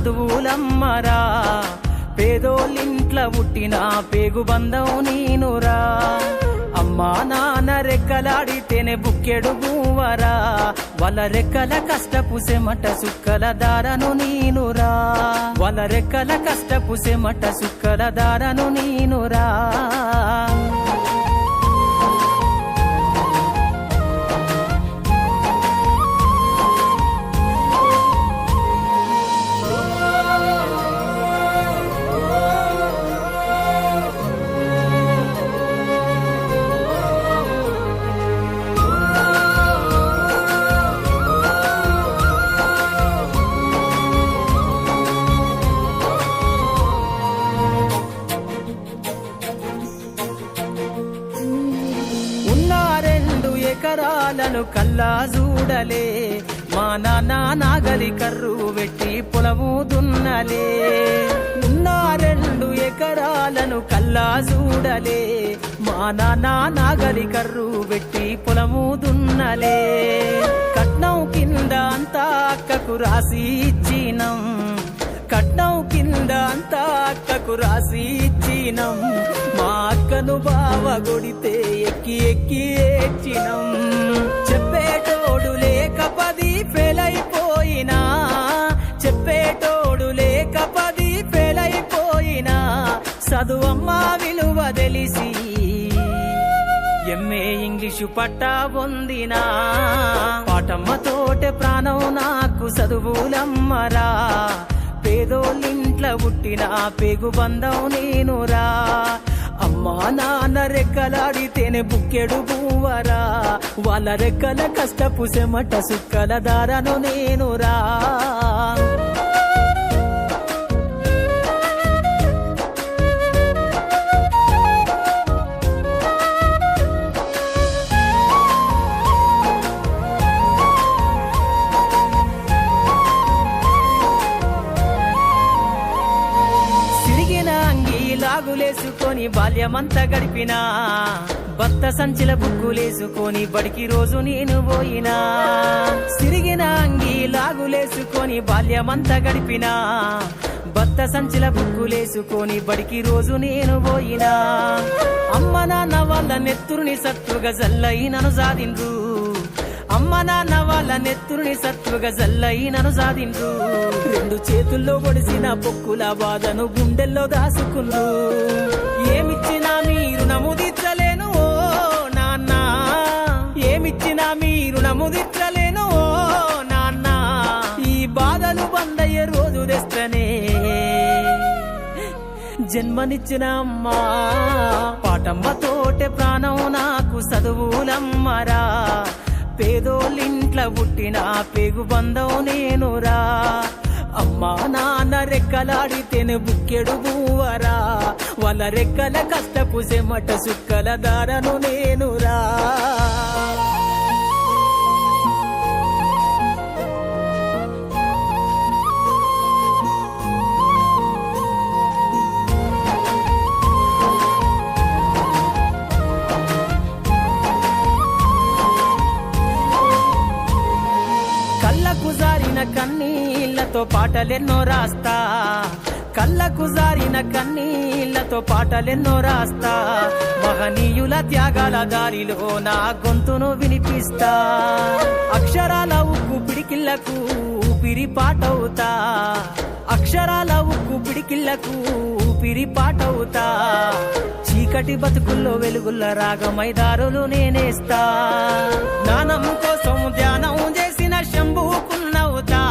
చదువులమ్మరా, పేదోళ్ళింట్ల పుట్టిన పేగు బంధం నేనురా. అమ్మా నాన్న రెక్కలాడితేనే బుక్కెడు బూవరా, వాళ్ళ రెక్కల కష్టపు సెమట సుక్కల దారను నేనురా, వాళ్ళ రెక్కల కష్టపు సెమట సుక్కల దారను నేనురా. ఎకరాలను కల్లా చూడలే, మా నాన్న నాగలి కర్రు పెట్టి పొలము దున్నలే. ఉన్న 2 ఎకరాలను కల్లా చూడలే, మా నాన్న నాగలి కర్రు పెట్టి పొలము దున్నలే. కట్నం కింద అంతా అక్కకు రాసి ఇచ్చినం, కట్నం కింద అంతా అక్కకు రాసి ఇచ్చినం. మా అక్కను బావ కొడితే ఎక్కి ఎక్కి ఏడ్చినం. చెప్పేటోడు లేక 10 ఫెయిలైపోయినా, చెప్పేటోడు లేక 10 ఫెయిలైపోయినా, చదువమ్మా విలువ తెలిసి ఎంఏ ఇంగ్లీషు పట్టా పొందినా. పాటమ్మతోటే ప్రాణం నాకు చదువులమ్మరా, పేదోళ్ళింట్ల పుట్టిన పేగు బంధం నేనురా. అమ్మా నాన్న రెక్కలాడితేనే బుక్కెడు బూవరా, వాళ్ళ రెక్కల కష్టపు సెమట సుక్కల దారను నేనురా. లాగులేసుకొని బాల్యమంతా గడిపినా, భర్త సంచిల బుక్కులేసుకొని బడికి రోజు నేను పోయినా. సిరిగిన అంగి లాగులేసుకొని బాల్యమంతా గడిపినా, భర్త సంచిల బుక్కులేసుకొని బడికి రోజు నేను పోయినా. అమ్మ నాన్న వాళ్ళ నెత్తురుని సత్తుగా జల్లయి నన్ను సాధిండ్రు, అమ్మ నాన్న వాళ్ళ నెత్తురుని సత్తుగా జల్లయి నన్ను సాధిండ్రు. 2 చేతుల్లో ఒడిసిన పొక్కుల బాధను గుండెల్లో దాసుకుండ్రు. ఏమిచ్చినా మీరు నముదిచ్చలేను ఓ నాన్న, ఏమిచ్చినా మీరు నముదిచ్చలేను ఓ నాన్న. ఈ బాధలు బందయ్యే రోజు తెస్తనే జన్మనిచ్చిన అమ్మా, పాటమ్మతోటే ప్రాణం నాకు చదువులమ్మరా, పేదోళ్ళింట్ల పుట్టిన పేగు బంధం నేనురా. అమ్మా నాన్న రెక్కలాడితేనే బుక్కెడు బూవరా, వాళ్ళ రెక్కల కష్టపు సెమట సుక్కల దారను నేనురా. కళ్ళకు జారిన కన్నీళ్లతో పాటలెన్నో రాస్తా, కళ్ళకు జారిన కన్నీళ్లతో పాటలెన్నో రాస్తా. మహనీయుల త్యాగాల దారిలో నా గొంతును వినిపిస్తా. అక్షరాల ఉక్కు పిడికిళ్లకు ఊపిరి పాటవుతా, అక్షరాల ఉక్కు పిడికిళ్లకు ఊపిరి పాటవుతా. చీకటి బతుకుల్లో వెలుగుల్ల రాగమైదారులు నేనేస్తా. జ్ఞానం కోసం ధ్యానం చేసిన శంభుకున్నవుతా,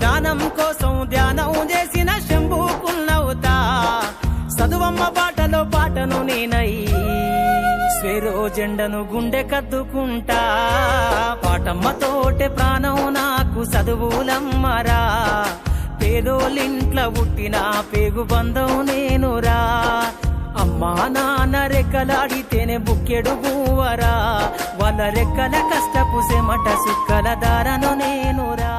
జ్ఞానం కోసం ధ్యానం చేసిన శంభుకున్నవుతా. చదువమ్మ బాటలో పాటను నేనై స్వేరో జెండను గుండె కద్దుకుంటా. పాటమ్మతోటే ప్రాణం నాకు చదువులమ్మరా, పేదోళ్ళింట్ల పుట్టిన పేగు బంధం నేనురా. అమ్మా నాన్న రెక్కలాడితేనే బుక్కెడు బూవరా, వాళ్ళ రెక్కల కష్టపు సెమట సుక్కల దారను నేనురా.